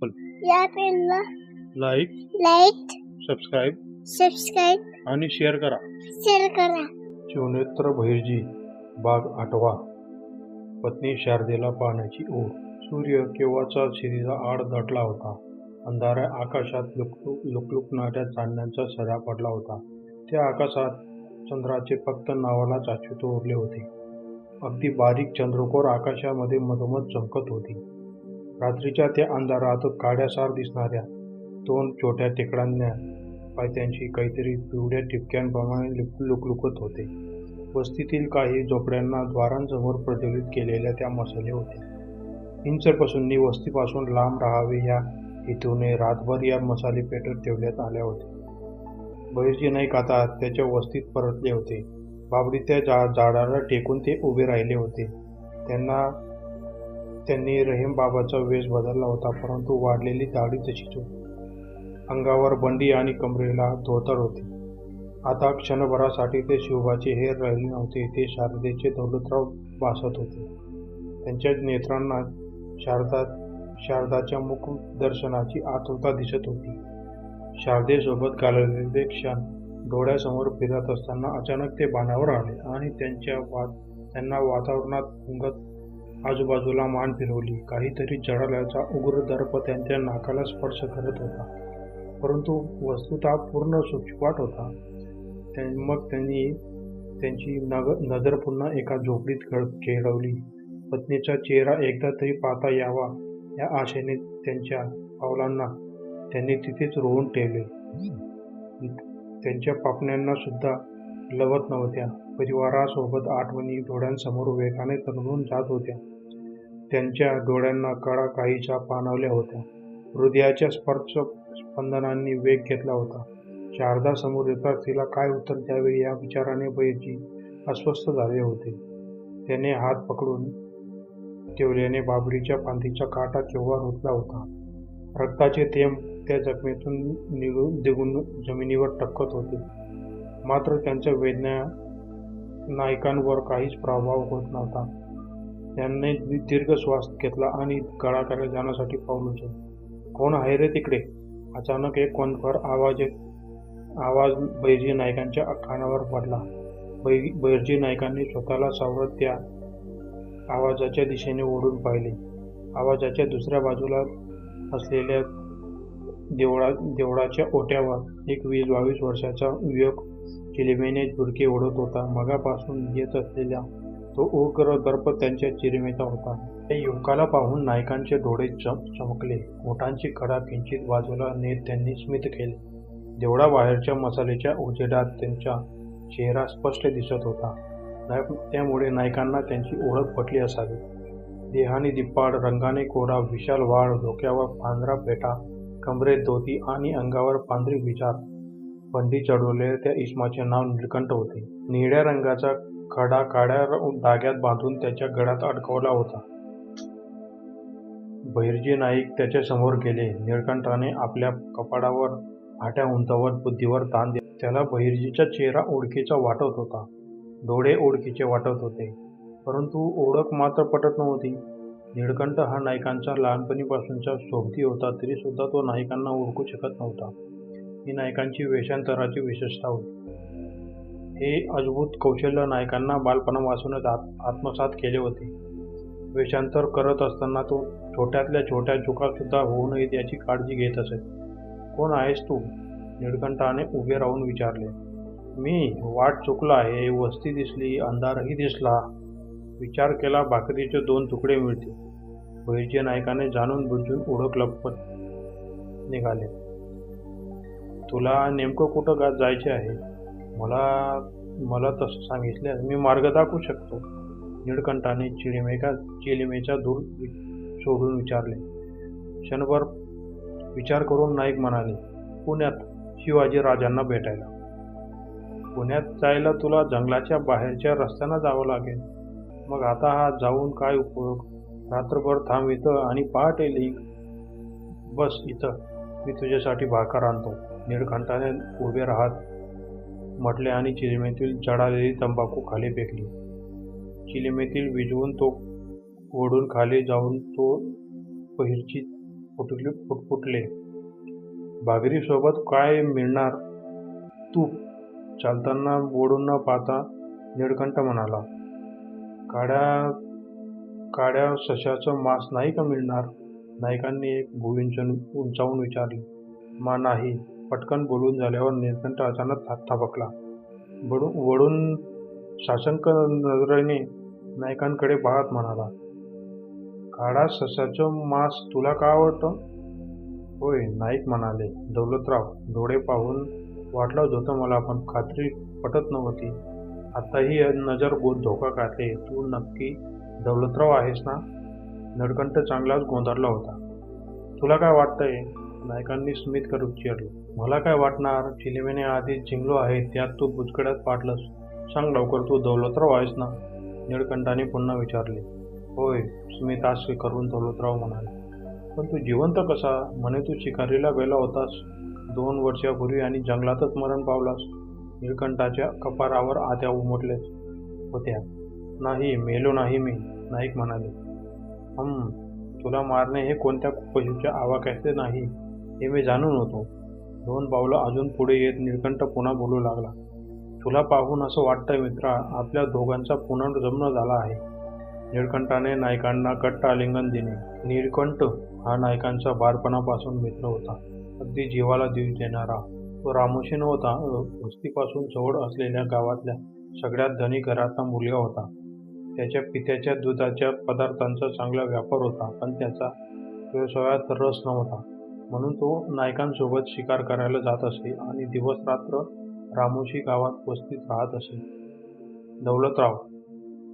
बोल. या पेनला like, like subscribe आणि शेअर करा. करा. शिवनेत्र भैरजी. भाग 8. पत्नी शारदेला पाहण्याची ओढ. सूर्य केव्हाचा शिरीचा आड दटला होता. अंधाऱ्या आकाशात लुकलुकणाऱ्या चांदण्याचा सडा पडला होता. त्या आकाशात चंद्राचे फक्त नावालाच अच्युत उरले होते. अगदी बारीक चंद्रकोर आकाशामध्ये मधोमध चमकत होती. रात्रीच्या त्या अंधारात काड्यासार दिसणाऱ्या 2 छोट्या टेकड्यांच्या पायथ्यांशी काहीतरी पिवळ्या ठिपक्यांप्रमाणे लुकलुकत होते. वस्तीतील काही झोपड्यांना द्वारांसमोर प्रज्वलित केलेल्या त्या मसाले होते. हिंसरपासूंनी वस्तीपासून लांब राहावे या हेतूने रातभर या मसाले पेटत ठेवण्यात आल्या होत्या. भैरजी नाईक आता त्याच्या वस्तीत परतले होते. बाबडीच्या झाडाला टेकून ते उभे राहिले होते. त्यांनी रहीमबाबाचा वेश बदलला होता, परंतु वाढलेली दाढी तशीच होती. अंगावर बंडी आणि कमरेला धोतर होते. आता क्षणभरासाठी ते शिवबाचे हेर राहिले नव्हते, ते शारदेचे दौलतराव भासत होते. त्यांच्या नेत्रांना शारदाच्या मुखदर्शनाची आतुरता दिसत होती. शारदेसोबत घालवलेले क्षण डोळ्यासमोर फिरत असताना अचानक ते भानावर आले आणि त्यांना वातावरणात फुंकत आजूबाजूला मान फिरवली. काहीतरी जळाल्याचा उग्र दर्प त्यांच्या नाकाला स्पर्श करत होता, परंतु वस्तुतः पूर्ण सुक्षपाट होता. मग त्यांची नजर पुन्हा एका झोपडीत खेळवली. पत्नीचा चेहरा एकदा तरी पाहता यावा या आशेने त्यांच्या पावलांना त्यांनी तिथेच रोवून ठेवले. त्यांच्या पापण्यांना सुद्धा लवत नव्हत्या. परिवारासोबत आठवणी डोळ्यांसमोर वेगाने तरंगून जात होत्या. त्यांच्या डोळ्यांना कडा काहीशा पाणावल्या होत्या. हृदयाच्या स्पंदनांनी वेग घेतला होता. शारदा समोर येताच तिला काय उत्तर द्यावे या विचाराने भैरजी अस्वस्थ झाले होते. त्याने हात पकडून ठेवल्याने बाबडीच्या फांदीचा काटा केव्हा रुतला होता. रक्ताचे थेंब त्या जखमेतून निघून जमिनीवर टपकत होते. मात्र त्यांच्या वेदना नायकांवर काहीच प्रभाव होत नव्हता. त्यांनी दीर्घ श्वास घेतला आणि गळाकडे जाण्यासाठी पाऊल उचलले. कोण आहे रे तिकडे? अचानक एक कोणकर आवाज भैरजी नायकांच्या कानावर पडला. भैरजी नायकांनी स्वतःला सावरत त्या आवाजाच्या दिशेने ओढून पाहिले. आवाजाच्या दुसऱ्या बाजूला असलेल्या देवळाच्या ओट्यावर एक 20-22 वर्षाचा युवक चिलिमेने झुरके ओढत होता. मगापासून येत असलेला तो उग्र दर्प त्यांच्या चिलिमेचा होता. त्या युवकाला पाहून नायकांचे डोळे चमकले. ओठांची कडा किंचित बाजूला नेत त्यांनी स्मित केले. देवळाबाहेरच्या मसाल्याच्या उजेडात त्यांचा चेहरा स्पष्ट दिसत होता. त्यामुळे नायकांना त्यांची ओळख पटली असावी. देहाने दिप्पाड, रंगाने कोरा, विशाल वाळ, डोक्यावर पांढरा फेटा, कमरेत धोती आणि अंगावर पांढरी विचार बंडी चढवलेल्या त्या इसमाचे नाव नीलकंठ होते. निळ्या रंगाचा खडा काळ्या धाग्यात बांधून त्याच्या गळ्यात अडकवला होता. भैरजी नाईक त्याच्या समोर गेले. नीलकंठाने आपल्या कपाळावर फाट्या उंचावत बुद्धीवर ताण दिला. त्याला भैरजीचा चेहरा ओळखीचा वाटत होता. डोळे ओळखीचे वाटत होते, परंतु ओळख मात्र पटत नव्हती. नीलकंठ हा नायकांचा लहानपणीपासूनचा सोबती होता, तरी सुद्धा तो नायकांना ओळखू शकत नव्हता. ही नायकांची वेषांतराची विशेषता होती. हे अद्भुत कौशल्य नायकांना बालपणापासूनच आत्मसात केले होते. वेषांतर करत असताना तो छोट्यातल्या छोट्या चुकासुद्धा होऊ नयेत याची काळजी घेत असे. कोण आहेस तू? नीलकंठाने उभे राहून विचारले. मी वाट चुकला आहे. वस्ती दिसली, अंधारही दिसला. विचार केला भाकरीचे 2 तुकडे मिळतील. भैरजी नायकाने जाणून बुजून ओळख लपवत निघाले. तुला नेमकं कुठं जायचे आहे? मला तसं सांगितल्यास मी मार्ग दाखवू शकतो. नीलकंठाने चिलिमेचा दूर सोडून विचारले. क्षणभर विचार करून नाईक म्हणाले, पुण्यात शिवाजी राजांना भेटायला. पुण्यात जायला तुला जंगलाच्या बाहेरच्या रस्त्यानं जावं लागेल. मग आता हा जाऊन काय उपयोग? रात्रभर थांब इथं आणि पहाटे लिख. बस इथं, मी तुझ्यासाठी भाकर आणतो. नीलकंठाने उभे राहत म्हटले आणि चिलिमेतील जळालेली तंबाखू खाली फेकली. चिलिमेतील विझवून तो ओढून खाली जाऊन तो भैरजी फुटफुटले. भाकरीसोबत काय मिळणार? तूप. चालताना वळून न पाहता निळकंठ म्हणाला. काड्या सशाचं मांस नाही का मिळणार? नायकांनी एक भुवई उंचावून विचारली. नाही. पटकन बोलून झाल्यावर निळकंठ अचानक थबकला. वळून साशंक नजरेने नायकांकडे पाहत म्हणाला. काळा सशाचं मांस तुला का आवडतं? होय, नाईक म्हणाले. दौलतराव, डोळे पाहून वाटलंच होतं मला, पण खात्री पटत नव्हती. आताही नजर धोका काढते. तू नक्की दौलतराव आहेस ना? निळकंठ चांगलाच गोंधळला होता. तुला काय वाटतंय? नायकांनी स्मित करत विचारले. मला काय वाटणार? चिलिमेने आधीच जिंकलो आहे, त्यात तू बुचकड्यात पाडलंस. सांग लवकर, तू दौलतराव आहेस ना? निळकंठाने पुन्हा विचारले. होय, स्मित हास्य करून दौलतराव म्हणाले. पण तू जिवंत कसा? म्हणे तू शिकारीला गेला होतास 2 वर्षापूर्वी आणि जंगलातच मरण पावलास. निळकंठाच्या कपारावर आत्या उमटल्या होत्या. नाही, मेलो नाही मी, नाईक म्हणाले. तुला मारणे हे कोणत्या पशूच्या आवाक्याचे नाही, हे मी जाणून होतो. 2 पावलं अजून पुढे येत निळकंठ पुन्हा बोलू लागला. तुला पाहून असं वाटतंय मित्रा, आपल्या दोघांचा पुनर्जन्म झाला आहे. निळकंठाने नायकांना घट्ट आलिंगन दिले. निळकंठ हा नायकांचा बालपणापासून मित्र होता, अगदी जीवाला जीव देणारा. तो रामोशी नव्हता. वस्तीपासून जवळ असलेल्या गावातल्या सगळ्यात धनी घरातला मुलगा होता. त्याच्या पित्याच्या दुधाच्या पदार्थांचा चांगला व्यापार होता, पण त्याचा व्यवसायात रस नव्हता. म्हणून तो नायकांसोबत शिकार करायला जात असे आणि दिवस रात्र रामोशी गावात वस्तीत राहत असे. दौलतराव,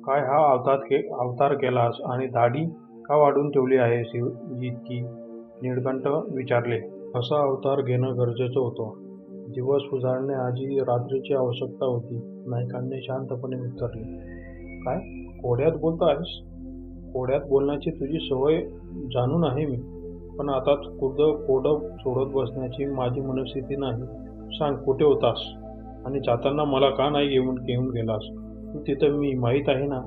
काय हा अवतार केलास आणि दाढी का वाढून ठेवली आहेस इतकी? निळकंठ विचारले. असा अवतार घेणं गरजेचं होतं. दिवस उजाडणे आधी रात्रीची आवश्यकता होती, नायकांनी शांतपणे उत्तरले. काय कोड्यात बोलतायस? कोड्यात बोलण्याची तुझी सवय जाणून आहे मी, पण आता कोडं सोडत बसण्याची माझी मनस्थिती नाही. सांग, कुठे होतास आणि जाताना मला का नाही घेऊन गेलास? तू तिथं मी माहीत आहे ना.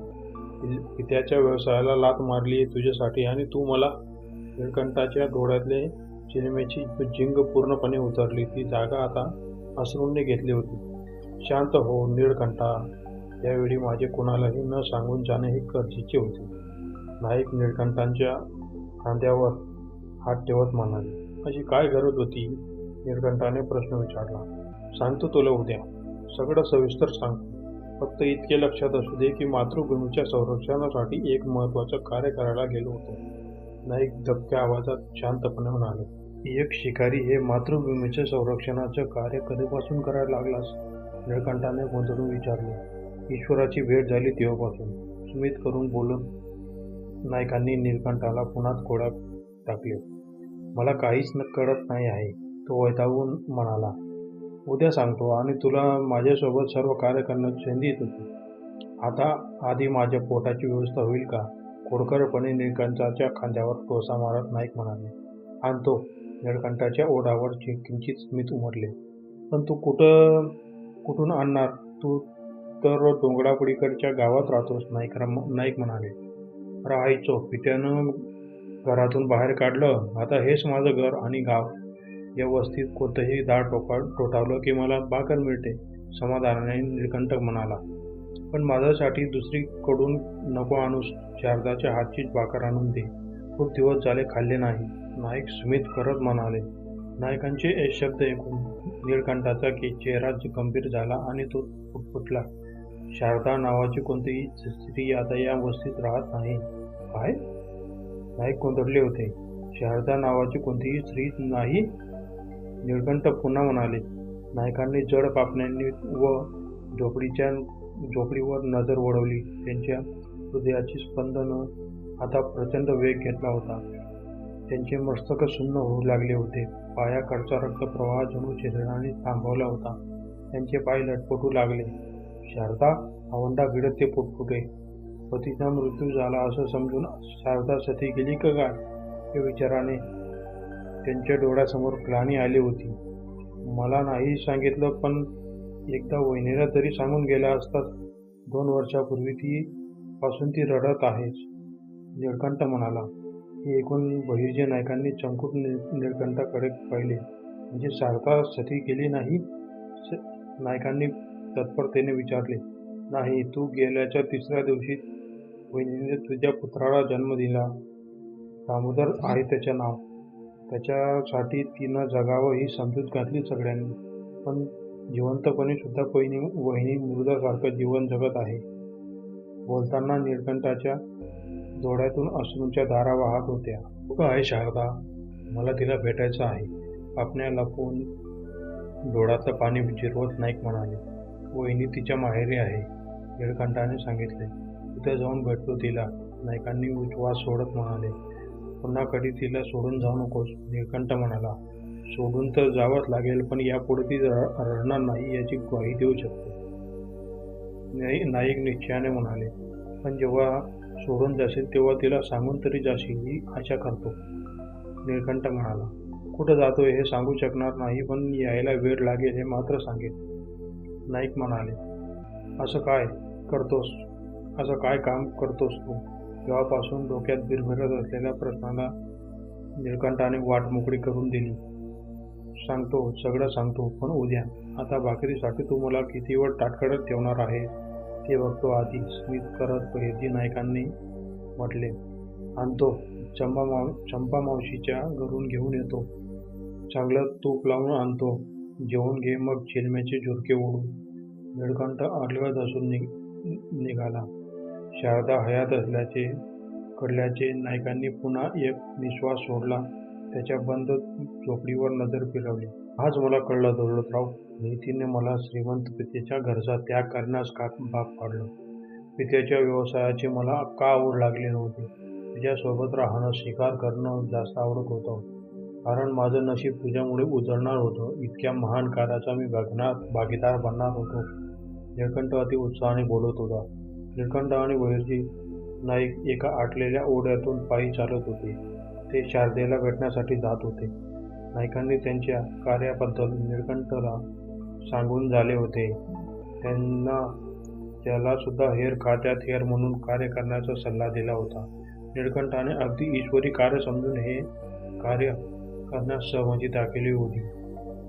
पित्याच्या व्यवसायाला लाथ मारली तुझ्यासाठी आणि तू मला. निळकंठाच्या डोळ्यातले चिलिमेची जिंग पूर्णपणे उतरली. ती जागा आता अश्रूंनी घेतली होती. शांत हो निळकंठा, त्यावेळी माझे कुणालाही न सांगून जाणे हे गरजेचे होते. नाईक निळकंठांच्या खांद्यावर हात ठेवत म्हणाले. अशी काय गरज होती? निळकंठाने प्रश्न विचारला. सांगतो तुला उद्या, सगळं सविस्तर सांगतो. फक्त इतके लक्षात असू दे की मातृभूमीच्या संरक्षणासाठी एक महत्त्वाचं कार्य करायला गेलो होतो. नाईक दबक्या आवाजात शांतपणे म्हणाले. एक शिकारी हे मातृभूमीच्या संरक्षणाचं कार्य कधीपासून करायला लागलास? निळकंठाने गोंधळून विचारले. ईश्वराची भेट झाली तेव्हापासून, स्मित करून बोलून नायकांनी निळकंठाला पुन्हा कोड्यात टाकले. मला काहीच कळत नाही आहे, तो वैतागून म्हणाला. उद्या सांगतो आणि तुला माझ्यासोबत सर्व कार्य करण्याची संधी होती. आता आधी माझ्या पोटाची व्यवस्था होईल का? खोडकरपणे निळकंठाच्या खांद्यावर टोचा मारत नाईक म्हणाले. आणतो. निळकंठाच्या ओठावर किंचित स्मित उमटले. पण तू कुठून आणणार? तू तर डोंगरापलीकडच्या गावात राहतोस, नाईक म्हणाले. राहायचो, पित्यानं घरातून बाहेर काढलं. आता हेच माझं घर आणि गाव. या वस्तीत कोणतंही दार ठोठावलं की मला भाकर मिळते, समाधानाने निळकंठ म्हणाला. पण माझ्यासाठी दुसरीकडून नको आणूस. शारदाच्या हातचीच भाकर आणून दे. खूप दिवस झाले खाल्ले नाही, नाईक स्मित करत म्हणाले. नायकांचे हे शब्द ऐकून निळकंठाचा चेहरा गंभीर झाला आणि तो फुटफुटला. शारदा नावाची कोणतीही स्त्री आता या वस्तीत राहत नाही. काय? नाईक गोंधळले होते. शारदा नावाची कोणतीही स्त्री नाही? निळकंठ पुन्हा म्हणाले. नायकांनी जड पापण्यांनी व झोपडीवर नजर वळवली. त्यांच्या हृदयाची स्पंदनं आता प्रचंड वेग घेतला होता. त्यांचे मस्तक सुन्न होऊ लागले होते. पायाकडचा रक्तप्रवाह जणू छिद्राने थांबवला होता. त्यांचे पाय लटपटू लागले. शारदा, आवंडा भिडत ते फुटफुटे. पतीचा मृत्यू झाला असं समजून शारदा सती गेली का काय? या विचाराने त्यांच्या डोळ्यासमोर ग्लानी आली होती. मला नाही सांगितलं, पण एकदा वहिनीला तरी सांगून गेला असतात. 2 वर्षापूर्वी पासून ती रडत आहेच, निळकंठ म्हणाला. हे ऐकून बहिर्जी नायकांनी चमकून निळकंठाकडे पाहिले. म्हणजे शारदा सती गेली नाही? नायकांनी तत्परतेने विचारले. नाही, तू गेल्याच्या 3ऱ्या दिवशी वहिनीने तुझ्या पुत्राला जन्म दिला. दामोदर आहे त्याचे नाव. त्याच्यासाठी तिनं जगावं ही समजूत घातली सगळ्यांनी. पण जिवंतपणी सुद्धा वहिनी मृदासारखं जीवन जगत आहे. बोलताना निळकंठाच्या डोळ्यातून अश्रूंच्या धारा वाहत होत्या. "उगा आहे शारदा, मला तिला भेटायचं आहे." पापण्या लपवून डोळ्यातलं पाणी जिरवत नाईक म्हणाले. "वहिनी तिच्या माहेरी आहे," निळकंठाने सांगितले. "तिथं जाऊन भेटतो तिला." नायकांनी उच्छ्वास सोडत म्हणाले. "पुन्हा कधी तिला सोडून जाऊ नकोस," निळकंठ म्हणाला. "सोडून तर जावंच लागेल, पण यापुढे ती रडणार नाही याची ग्वाही देऊ शकतो," नाईक निश्चयाने म्हणाले. "पण जेव्हा सोडून जाशील तेव्हा तिला सांगून तरी जाशील ही आशा करतो," निळकंठ म्हणाला. "कुठं जातोय हे सांगू शकणार नाही, पण यायला वेळ लागेल हे मात्र सांगेन," नाईक म्हणाले. असं काय काम करतोस तू?" तेव्हापासून डोक्यात बिरबिरत असलेल्या प्रश्नाला निळकंठाने वाट मोकळी करून दिली. "सांगतो, सगळं सांगतो, पण उद्या. आता भाकरीसाठी तू मला किती वेळ ताटकळत ठेवणार आहे ते बघतो आधी," स्मित करत बहिर्जी नायकांनी म्हटले. "आणतो, चंपा मावशीच्या घरून घेऊन येतो. चांगलं तूप लावून आणतो. जेवून घे, मग चिलम्याचे झुरके ओढू." निळकंठ अर्धवट हसून निघाला. शारदा हयात कळल्याचे नायकांनी पुन्हा एक निश्वास सोडला. त्याच्या बंद झोपडीवर नजर फिरवली. "आज मला कळलं दौलतराव, नियतीने मला श्रीमंत पित्याच्या घरचा त्याग करण्यास का भाग पाडलं. पित्याच्या व्यवसायाची मला का आवड लागली नव्हती. तुझ्यासोबत राहणं, शिकार करणं जास्त आवडत होतं. कारण माझं नशीब तुझ्यामुळे उजळणार होतं. इतक्या महान कार्याचा मी भागीदार बनणार होतो." निळकंठ अति उत्साहाने बोलत होता. निळकंठ आणि बहिर्जी नाईक एका आटलेल्या ओढ्यातून पायी चालत होते. ते शारदेला भेटण्यासाठी जात होते. नायकांनी त्यांच्या कार्याबद्दल निळकंठला सांगून झाले होते. त्याला सुद्धा हेर खात्यात हेर म्हणून कार्य करण्याचा सल्ला दिला होता. निळकंठाने अगदी ईश्वरी कार्य समजून हे कार्य करण्यास सहमती दाखवली होती.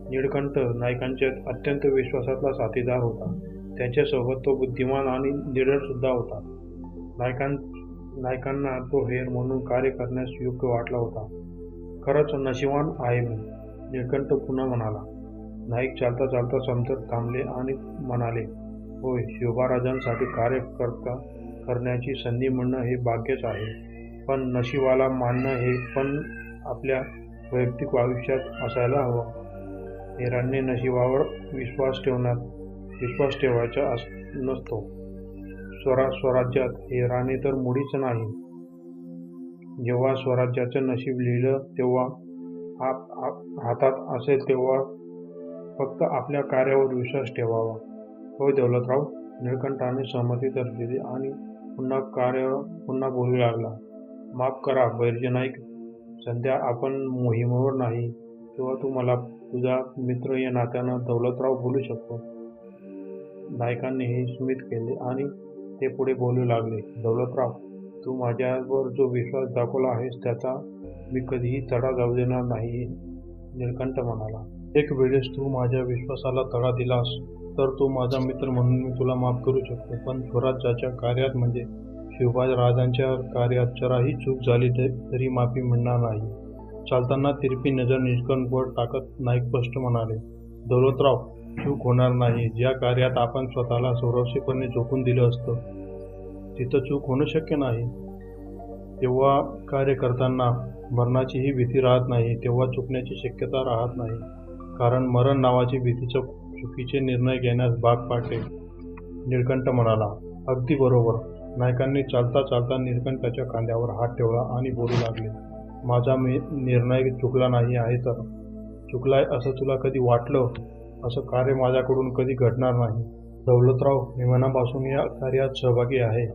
निळकंठ नायकांच्या अत्यंत विश्वासातला साथीदार होता. त्यांच्यासोबत तो बुद्धिमान आणि निडर सुद्धा होता. नायकांना तो हेर म्हणून कार्य करण्यास योग्य वाटला होता. "खरंच नशिबान आहे मी," निळकंठ पुन्हा म्हणाला. नाईक चालता चालता समजत थांबले आणि म्हणाले. "होय, शिवबाराजांसाठी कार्य करण्याची संधी मिळणं हे भाग्यच आहे. पण नशिबाला मानणं हे पण आपल्या वैयक्तिक आयुष्यात असायला हवं. हेरांनी नशिबावर विश्वास ठेवायचा नसतो. स्वराज्यात हेराने तर मुळीच नाही. जेव्हा स्वराज्याचं नशीब लिहिलं तेव्हा हातात असेल तेव्हा फक्त आपल्या कार्यावर विश्वास ठेवावा." "होय दौलतराव," निळकंठाने सहमती दर्शविली आणि पुन्हा बोलू लागला. "माफ करा बहिर्जी नाईक, सध्या आपण मोहिमेवर नाही, तेव्हा तू मला तुझा मित्र या नात्यानं दौलतराव बोलू शकतो." नायकांनीही स्मित केले आणि ते पुढे बोलू लागले. "दौलतराव, तू माझ्यावर जो विश्वास दाखवला आहेस त्याचा मी कधीही तडा जाऊ देणार नाही," निळकंठ म्हणाला. "एक वेळेस तू माझ्या विश्वासाला तडा दिलास तर तू माझा मित्र म्हणून मी तुला माफ करू शकतो. पण स्वराज्याच्या कार्यात म्हणजे शिवबाराजांच्या कार्यात जराही चूक झाली तरी माफी मिळणार नाही." चालताना तिरपी नजर निळकंठवर टाकत नाईक स्पष्ट म्हणाले. "दौलतराव, चूक होणार नाही. ज्या कार्यात आपण स्वतःला सर्वस्वीपणे झोकून दिलं असतं तिथं चूक होणं शक्य नाही. तेव्हा कार्य करताना मरणाचीही भीती राहत नाही. तेव्हा चुकण्याची शक्यता राहत नाही. कारण मरण नावाची भीतीचं चुकीचे निर्णय घेण्यास भाग पाडते," निळकंठ म्हणाला. "अगदी बरोबर." नायकांनी चालता चालता निळकंठाच्या खांद्यावर हात ठेवला आणि बोलू लागले. "माझा निर्णय चुकला नाही आहे तर?" "चुकलाय असं तुला कधी वाटलं? असं कार्य माझ्याकडून कधी घडणार नाही." "दौलतराव, मी मनापासून या कार्यात सहभागी आहे.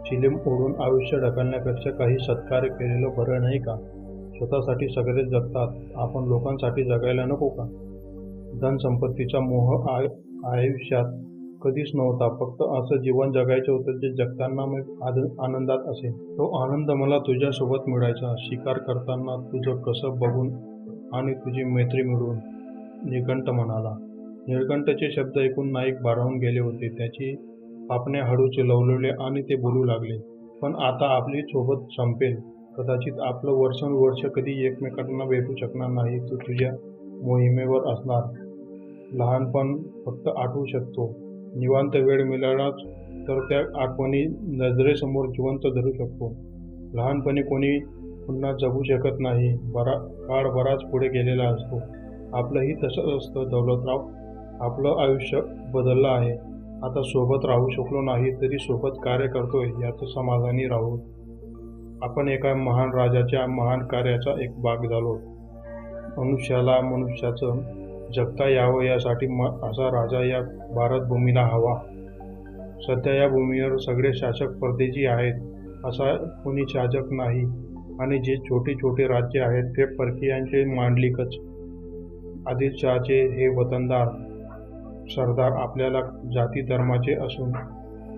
चिलीम ओढून आयुष्य ढकलण्यापेक्षा काही सत्कार्य केलेलं बरं नाही का? स्वतःसाठी सगळेच जगतात, आपण लोकांसाठी जगायला नको का? धनसंपत्तीचा मोह आयुष्यात कधीच नव्हता. फक्त असं जीवन जगायचं होतं जे जगताना मी आनंदात असेल. तो आनंद मला तुझ्यासोबत मिळायचा. शिकार करताना तुझं कसं बघून आणि तुझी मैत्री मिळवून, नीलकंठ म्हणाला. नीलकंठचे शब्द ऐकून नाईक भारावून गेले होते. त्याची पापण्या हळूच लवलवले आणि ते बोलू लागले. पण आता आपली सोबत संपेल. कदाचित आपलं वर्षानुवर्ष कधी एकमेकांना भेटू शकणार नाही. तू तुझ्या मोहिमेवर असणार. लहानपण फक्त आठवू शकतो. निवांत वेळ मिळालाच तर त्या आठवणी नजरेसमोर जिवंत धरू शकतो. लहानपणी कोणी पुन्हा जगू शकत नाही. काळ बराच पुढे गेलेला असतो. आपलंही तसंच असतं दौलतराव. आपलं आयुष्य बदललं आहे. आता सोबत राहू शकलो नाही तरी सोबत कार्य करतोय याचं समाधानी राहू. आपण एका महान राजाच्या महान कार्याचा एक भाग झालो. मनुष्याला मनुष्याचं जगता यावं यासाठी असा राजा या भारतभूमीला हवा. सध्या या भूमीवर सगळे शासक परदेशी आहेत. असा कोणी शासक नाही आणि जे छोटे छोटे राज्य आहेत ते परकीयांचे मांडलिकच. आदिलशहाचे हे वतनदार सरदार आपल्याला जाती धर्माचे असून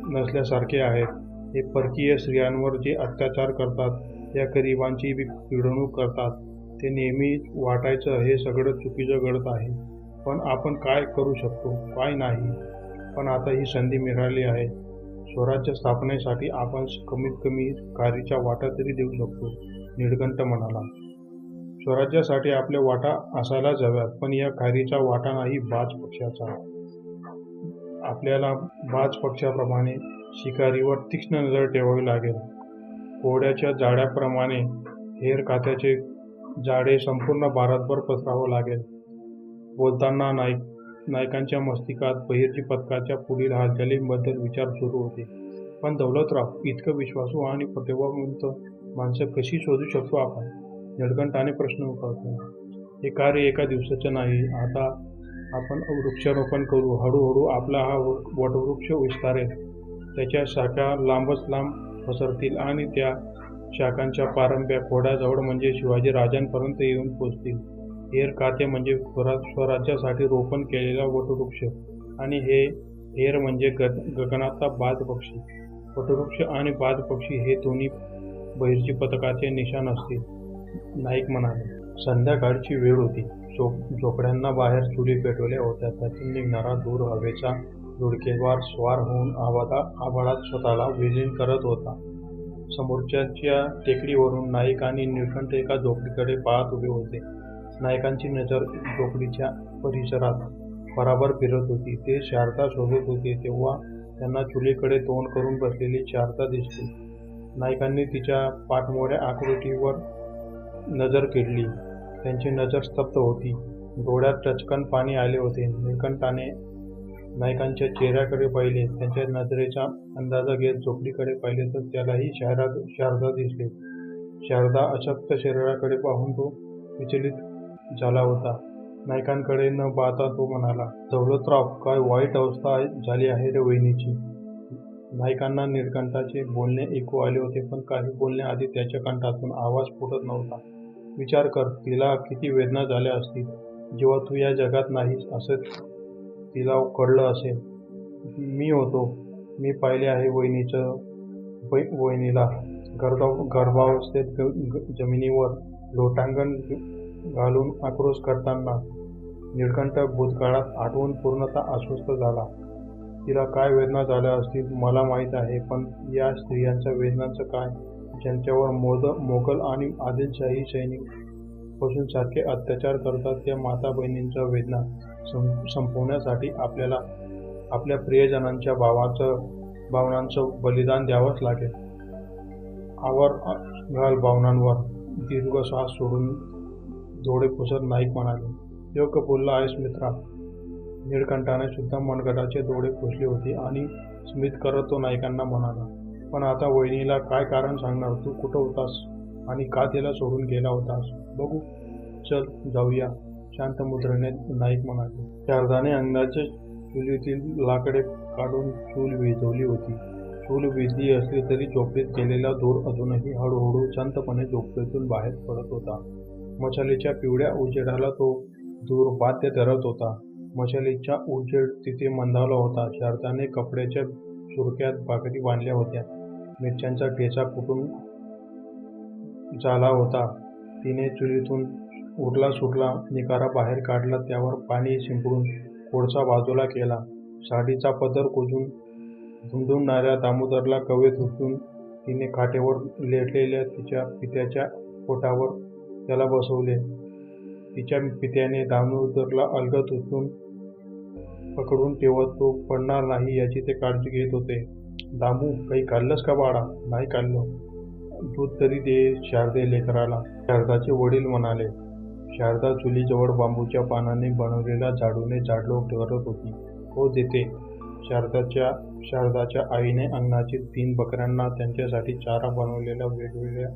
नसल्यासारखे आहेत. हे परकीय स्त्रियांवर जे अत्याचार करतात, त्या गरिबांची पिडवणूक करतात, ते नेहमी वाटायचं हे सगळं चुकीचं घडत आहे. पण आपण काय करू शकतो? काय नाही. पण आता ही संधी मिळाली आहे. स्वराज्य स्थापनेसाठी आपण कमीत कमी खारीच्या वाटा तरी देऊ शकतो, नीलकंठ म्हणाला. स्वराज्यासाठी आपल्या वाटा असायलाच हव्यात, पण या खारीचा वाटा नाही बाज पक्षाचा. आपल्याला बाज पक्षाप्रमाणे शिकारीवर तीक्ष्ण नजर ठेवावी लागेल. कोड्याच्या जाळ्याप्रमाणे हेर खात्याचे जाळे संपूर्ण भारतभर पसरावं लागेल. बोलताना नायकांच्या मस्तिकात बहिर्जी पथकाच्या पुढील हालचालींबद्दल विचार सुरू होते. पण दौलतराव, इतकं विश्वासू आणि प्रतिभावंत माणसं कशी शोधू शकतो आपण? नीलकंठाने प्रश्न विचारला. हे कार्य एका दिवसाचं नाही. आता आपण वृक्षारोपण करू. हळूहळू आपला हा वटवृक्ष विस्तारेल. त्याच्या शाखा लांबच लांब पसरतील आणि त्या शाखांच्या पारंब्या कोड्याजवळ म्हणजे शिवाजी राजांपर्यंत येऊन पोचतील. हेर खाते म्हणजे स्वराज्यासाठी रोपण केलेला वटवृक्ष आणि हे हेर म्हणजे गगनातला बाज पक्षी. वटवृक्ष आणि बाज पक्षी हे दोन्ही बहिर्जी पथकाचे निशाण असतील, नाईक म्हणाले. संध्याकाळची वेळ होती. झोपड्यांना बाहेर चुली पेटवल्या होत्या. त्यातून निघणारा दूर हवेचा धुडकेवार स्वार होऊन आभाळात स्वतःला विलीन करत होता. समोरच्या टेकडीवरून नाईक आणि नीलकंठ एका झोपडीकडे पाहत उभे होते. नायकांची नजर झोपडीच्या परिसरात भराभर फिरत होती. ते शारदा शोधत होते तेव्हा त्यांना चुलीकडे तोंड करून बसलेली शारदा दिसली. नायकांनी तिच्या पाठमोड्या आकृतीवर नजर केली. त्यांची नजर स्तब्ध होती. डोळ्यात टचकन पाणी आले होते. नीलकंठाने नायकांच्या चेहऱ्याकडे पाहिले. त्यांच्या नजरेचा अंदाजा घेत झोपडीकडे पाहिले तर त्यालाही शारदा दिसली. शारदा अशक्त शरीराकडे पाहून तो विचलित झाला होता. नायकांकडे न पाहता तो म्हणाला, दौलतराव, काय वाईट अवस्था झाली आहे रे वहिनीची. नायकांना नीलकंठाचे बोलणे ऐकू आले होते, पण काही बोलण्याआधी त्याच्या कंठातून आवाज फुटत नव्हता. विचार कर, तिला किती वेदना झाल्या असतील जेव्हा तू या जगात नाहीस असं तिला कळलं असेल. मी होतो. मी पाहिले आहे वहिनीला गर्भावस्थेत जमिनीवर लोटांगण घालून आक्रोश करताना. नीलकंठ भूतकाळात आठवून पूर्णतः अस्वस्थ झाला. तिला काय वेदना झाल्या असतील मला माहीत आहे, पण या स्त्रियांच्या वेदनांचं काय, ज्यांच्यावर मोगल आणि आदिलशाही सैनिक पशूंसारखे अत्याचार करतात. त्या माता बहिणींच्या वेदना संपवण्यासाठी आपल्याला आपल्या प्रियजनांच्या भावनांचं बलिदान द्यावंच लागेल. आवर घाल भावनांवर. दीर्घ श्वास सोडून डोळे पुसत नाईक म्हणाले, योग्य बोलला आहेस मित्रा. नीलकंठाने सुद्धा मनगटाचे डोळे पुसले होते आणि स्मित करत तो नायकांना म्हणाला, पण आता वहिनीला काय कारण सांगणार? तू कुठं होतास आणि का तिला सोडून गेला होतास? बघू, चल जाऊया, शांत मुद्रेने नाईक म्हणाले. शारदाने अंगाच्या चुलीतील लाकडे काढून चूल विझवली होती. चूल विझली असली तरी झोपडीत गेलेला धूर अजूनही हळूहळू शांतपणे झोपडीतून बाहेर पडत होता. मशालीच्या पिवळ्या उजेडाला तो धूर बाध्य धरत होता. मशालीचा उजेड तिथे मंदावला होता. शारदाने कपड्याच्या सुरक्यात भाकरी बांधल्या होत्या. मिरच्यांचा ठेचा कुटून झाला होता. तिने चुलीतून उरला सुटला निकारा बाहेर काढला. त्यावर पाणी शिंपडून कोळसा बाजूला केला. साडीचा पदर कुजून धुमधुमणाऱ्या दामोदरला कवेत उचलून तिने खाटेवर लेटलेल्या तिच्या पित्याच्या पोटावर त्याला बसवले. तिच्या पित्याने दामोदरला अलगद उचलून पकडून ठेवत तो पडणार नाही याची ते काळजी घेत होते. दामू, काही खाल्लंस का बाळा? नाही खाल्लं. दूध तरी दे शारदे लेकराला, शारदाचे वडील म्हणाले. शारदा चुलीजवळ बांबूच्या पानाने बनवलेल्या झाडूने झाडलोट करत होती. हो देते. शारदाच्या आईने अंगणातील 3 बकऱ्यांना त्यांच्यासाठी चारा बनवलेल्या वेगवेगळ्या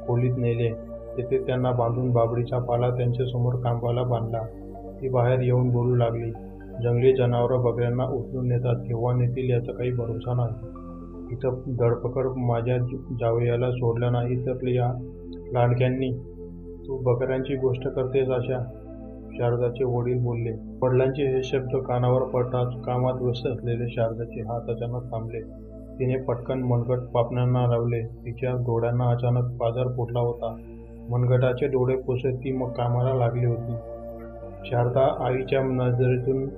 खोलीत नेले. तेथे त्यांना बांधून बाभळीचा पाला त्यांच्यासमोर खांबाला बांधला. ती बाहेर येऊन बोलू लागली. जंगली जनावरं बकऱ्यांना उचलून नेतात, केव्हा नेतील याचा काही भरोसा नाही. इथं धडपकड माझ्या जावयाला सोडलं नाही तर या लांडग्यांनी. तू बकऱ्यांची गोष्ट करतेस आशा? शारदाचे वडील बोलले. वडिलांचे हे शब्द कानावर पडताच कामात व्यस्त असलेले शारदाचे हात अचानक थांबले. तिने पटकन मनगट पापण्यांना लावले. तिच्या डोळ्यांना अचानक बाजार फुटला होता. मनगटाचे डोळे पुसत ती मग कामाला लागली होती. शारदा आईच्या नजरेतून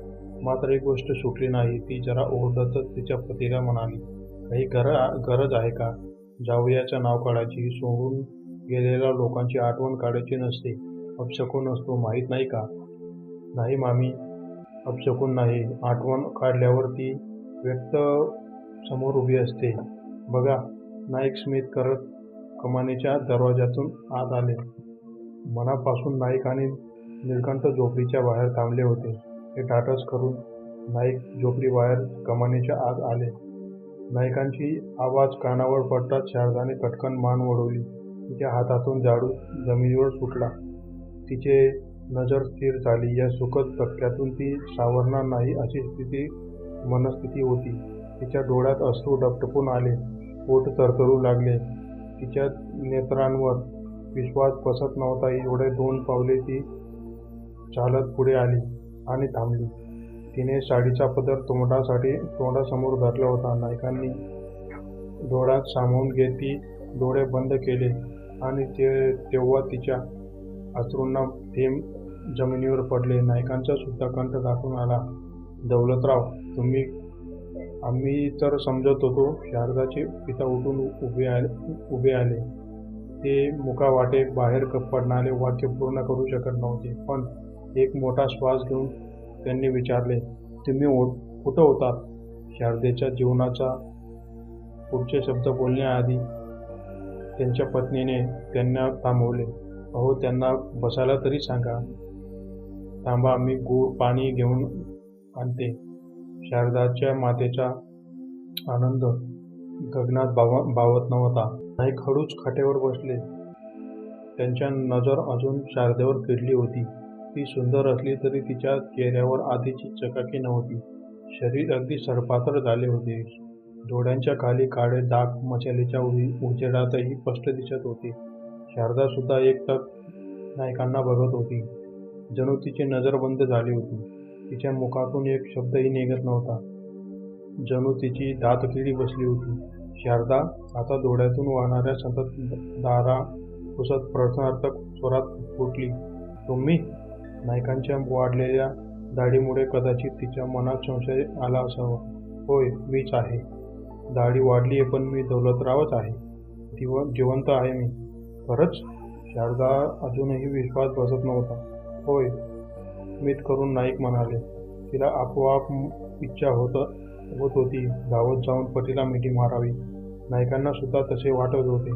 मात्र एक गोष्ट सुटली नाही. ती जरा ओरडतच तिच्या पतीला म्हणाली, काही गरज आहे का जावयाचं नाव काढायची? सोडून गेलेल्या लोकांची आठवण काढायची नसते. अपशकुन असतो, माहीत नाही का? नाही मामी, अपशकुन नाही. आठवण काढल्यावर ती व्यक्त समोर उभी असते. बघा. नाईक स्मित करत कमानीच्या दरवाजातून आत आले. मनापासून नाईक आणि निळकंठ झोपडीच्या बाहेर थांबले होते. हे धाडस करून नाईक झोपडीबाहेर कमानीच्या आत आले. नाईकांची आवाज कानावर पडताच शारदाने पटकन मान वळवली. तिच्या हातातून झाडू जमिनीवर सुटला. तिचे नजर स्थिर झाली. या सुखद धक्क्यातून ती सावरणार नाही अशी मनस्थिती होती. तिच्या डोळ्यात अश्रू डबडबून आले. पोट तरतरू लागले. तिच्या नेत्रांवर विश्वास बसत नव्हता. एवढे 2 पावले ती चालत पुढे आली आणि थांबली. तिने साडीचा पदर तोंडासमोर धरला होता. नायकांनी डोळ्यात सामावून घेत ती डोळे बंद केले आणि तेव्हा तिच्या अश्रूंना थेंब जमिनीवर पडले. नायकांचा सुद्धा कंठ दाखवून आला. दौलतराव, आम्ही तर समजत होतो. शारदाचे पिता उठून उभे आले. ते मुखावाटे बाहेर पडणारे वाक्य पूर्ण करू शकत नव्हते. पण एक मोठा श्वास घेऊन त्यांनी विचारले, तुम्ही कुठं होतात? शारदेच्या जीवनाचा पुढचे शब्द बोलण्याआधी त्यांच्या पत्नीने त्यांना थांबवले. अहो, त्यांना बसायला तरी सांगा. थांबा, मी गोड पाणी घेऊन आणते. शारदाच्या मातेचा आनंद गगनात बावत नव्हता. नाईक हळूच खाटेवर बसले. त्यांच्या नजर अजून शारदेवर खिळली होती. ती सुंदर असली तरी तिच्या चेहऱ्यावर आधीची चकाकी नव्हती. शरीर अगदी सडपातळ झाले होते. डोळ्यांच्या खाली काळे डाग मशालीच्या उजेडातही स्पष्ट दिसत होते. शारदा सुद्धा एकटक नायकांना बघत होती. जणू तिची नजर बंद झाली होती. तिच्या मुखातून एक शब्दही निघत नव्हता. जणू तिची दातकिडी बसली होती. शारदा आता डोळ्यातून वाहणाऱ्या सतत धारा पुसत प्रश्नार्थक स्वरात फुटली. तुम्ही? नायकांच्या वाढलेल्या दाढीमुळे कदाचित तिच्या मनात संशय आला असावा. होय, मीच आहे. दाढी वाढली आहे, पण मी दौलतरावच आहे. जिवंत आहे मी. खरंच? शारदा अजूनही विश्वास बसत नव्हता. होय, स्मित करून नाईक म्हणाले. तिला आपोआप इच्छा होत होती धावत जाऊन पतीला मिठी मारावी. नायकांना सुद्धा तसे वाटत होते.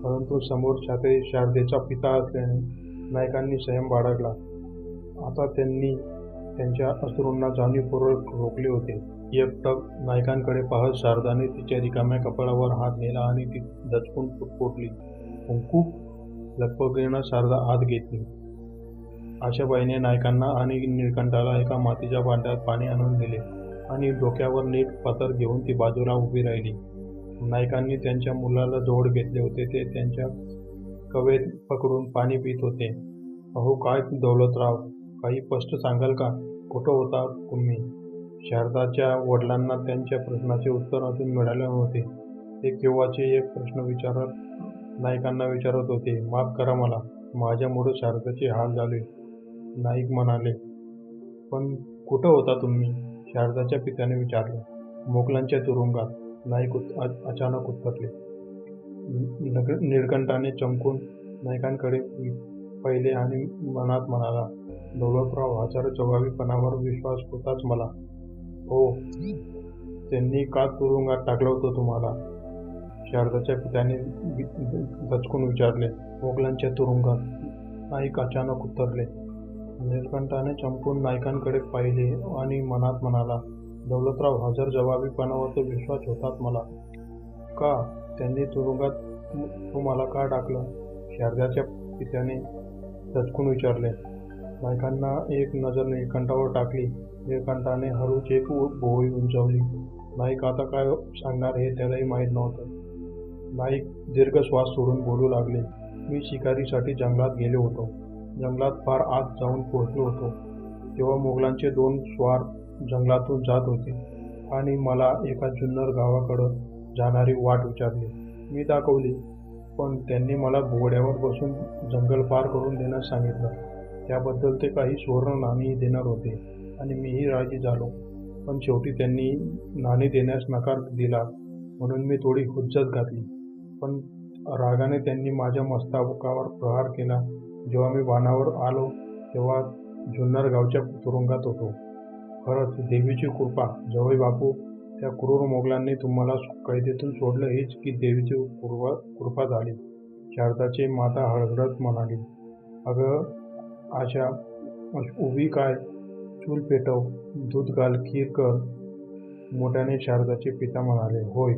परंतु समोर शारदेचा पिता असल्याने नायकांनी संयम बाळगला. आता त्यांनी त्यांच्या अश्रूंना जाणीवपूर्वक रोखले होते. एकटक नायकांकडे पाहत शारदाने तिच्या रिकाम्या कपाळावर हात नेला आणि ती दचकून फुटफुटली. कुंकू? लगबगीनं शारदा आत घेतली. आशाबाईने नायकांना आणि निळकंठाला एका मातीच्या भांड्यात पाणी आणून दिले आणि डोक्यावर नीट पदर घेऊन ती बाजूला उभी राहिली. नायकांनी त्यांच्या मुलाला जवळ घेतले होते. ते त्यांच्या कवेत पकडून पाणी पित होते. अहो, काय दौलतराव, काही स्पष्ट सांगाल का? कुठं होता तुम्ही? शारदाच्या वडिलांना त्यांच्या प्रश्नाचे उत्तर अजून मिळाले नव्हते. ते केव्हाचे एक प्रश्न नाईकांना विचारत होते. माफ करा मला, माझ्यामुळे शारदाचे हाल झाले, नाईक म्हणाले. पण कुठं होता तुम्ही? शारदाच्या पित्याने विचारले. मोगलांच्या तुरुंगात, नाईक अचानक उत्तरले. निळकंठाने चमकून नाईकांकडे पाहिले आणि मनात म्हणाला, दौलतराव, हजार जबाबीपणावर विश्वास होताच मला. हो, त्यांनी का तुरुंगात टाकलं होतं तुम्हाला? शारदाच्या पित्याने दचकून विचारले. मोगलांच्या तुरुंगात, नाईक अचानक उत्तरले. निळकंठाने चमकून नाईकांकडे पाहिले आणि मनात म्हणाला, दौलतराव, हजार जबाबीपणावर विश्वास होताच मला. का? त्यांनी तुरुंगात तुम्हाला का टाकलं? शारदाच्या पित्याने दचकून विचारले. नाईकांना एक नजर निळकंठावर टाकली. निळकंठाने हळूच एक भोवळी उंचावली. नाईक आता काय सांगणार हे त्यालाही माहीत नव्हतं. नाईक दीर्घ श्वास सोडून बोलू लागले. मी शिकारीसाठी जंगलात गेलो होतो. जंगलात फार आत जाऊन पोहोचलो होतो तेव्हा मोगलांचे 2 स्वार जंगलातून जात होते आणि मला एका जुन्नर गावाकडं जाणारी वाट विचारली. मी दाखवली, पण त्यांनी मला घोड्यावर बसून जंगल पार करून देण्यास सांगितलं. त्याबद्दल ते काही सुवर्ण नाणी देणार होते आणि मीही राजी झालो. पण शेवटी त्यांनी नाणी देण्यास नकार दिला म्हणून मी थोडी हुज्जत घातली. पण रागाने त्यांनी माझ्या मस्तकावर प्रहार केला. जेव्हा मी वानावर आलो तेव्हा जुन्नर गावच्या तुरुंगात होतो. खरंच देवीची कृपा जावई बापू. त्या क्रूर मोगलांनी तुम्हाला कैदेतून सोडलं हीच की देवीची कृपा झाली. शारदाची माता हळहळत म्हणाली. अगं आशा, उभी काय? चूल पेटव, दूध घाल, खीर कर, मोठ्याने शारदाचे पिता म्हणाले. होय,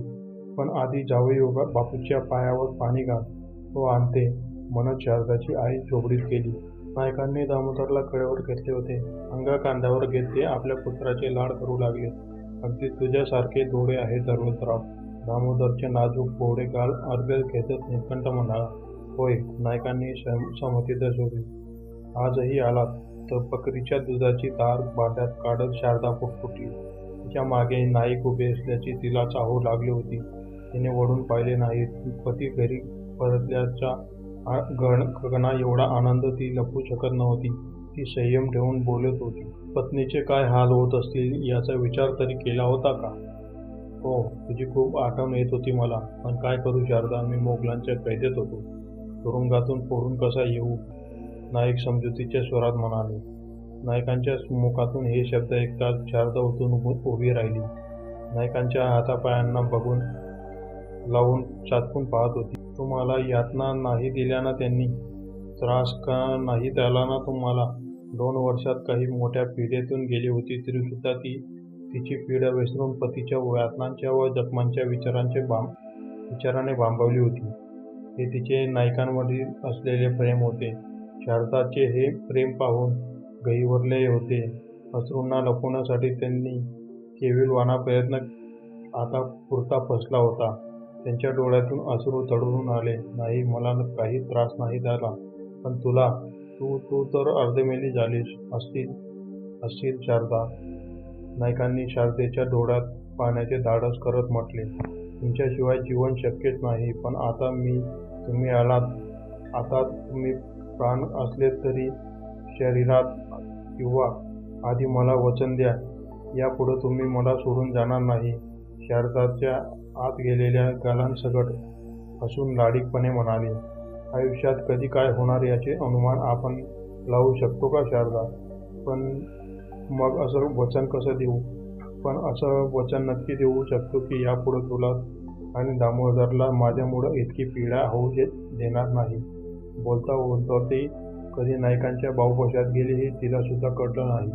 पण आधी जावई बापूच्या पायावर पाणी घाल, तो आणते, म्हणत शारदाची आई झोपडीत गेली. नायकांनी दामोदरला कडेवर घेतले होते. अंगा कांद्यावर घेत ते आपल्या पुत्राचे लाड करू लागले. अगदी तुझ्यासारखे डोळे आहेत दौलतराव. दामोदरचे नाजूक बोवडे गाल अर्ध्यात घेतच निळकंठ म्हणाला. होय, नायकांनी संमती दर्शवली. आजही आलात तर बकरीच्या दुधाची धार भांड्यात काढत शारदा फुटफुटली. तिच्या मागे नाईक उभे असल्याची तिला चाहूल लागली होती. तिने वळून पाहिले नाही. पती घरी परतल्याचा गगना एवढा आनंद ती लपवू शकत नव्हती. ती संयम ठेवून बोलत होती. पत्नीचे काय हाल होत असतील याचा विचार तरी केला होता का? हो, तुझी खूप आठवण येत होती मला. पण काय करू शारदा, मी मोगलांच्या कैदेत होतो. तुरुंगातून फोडून कसा येऊ? नाईक समजुतीच्या स्वरात म्हणाले. नायकांच्या मुखातून हे शब्द ऐकताच शारदा उठून उभी राहिली. नायकांच्या हातापायांना बघून लावून चाटकून पाहत होती. तुम्हाला यातना नाही दिल्या ना त्यांनी? त्रास का नाही त्याला ना तुम्हाला? 2 वर्षात काही मोठ्या पिढीतून गेली होती तरीसुद्धा ती तिची पीडा विसरून पतीच्या यातनांच्या व जखमांच्या विचाराने भांबवली होती. हे तिचे नायकांवरील असलेले प्रेम होते. शारदाचे हे प्रेम पाहून गहिवरले होते. अश्रूंना लपवण्यासाठी त्यांनी केविलवाणा प्रयत्न आता पुरता फसला होता. त्यांच्या डोळ्यातून अश्रू चढून आले. नाही, मला काही त्रास नाही झाला, पण तुला, तू तर अर्धमेली झालीस असशील शारदा. नायकांनी शारदेच्या डोळ्यात पाहण्याचे धाडस करत म्हटले. तुमच्याशिवाय जीवन शक्यच नाही. पण आता तुम्ही आलात. आता तुम्ही प्राण असले तरी शरीरात किंवा आधी मला वचन द्या, यापुढे तुम्ही मला सोडून जाणार नाही. शारदाच्या आत गेलेल्या गालांसकट हसून लाडीकपणे म्हणाले. आयुष्यात कधी काय होणार याचे अनुमान आपण लावू शकतो का शारदा? पण मग असं वचन कसं देऊ? पण असं वचन नक्की देऊ शकतो की यापुढे तुला आणि दामोदरला माझ्यामुळं इतकी पीडा होऊ देणार नाही. बोलता बोलता ती कधी नायकांच्या बाहुपाशात गेली हे तिला सुद्धा कळलं नाही.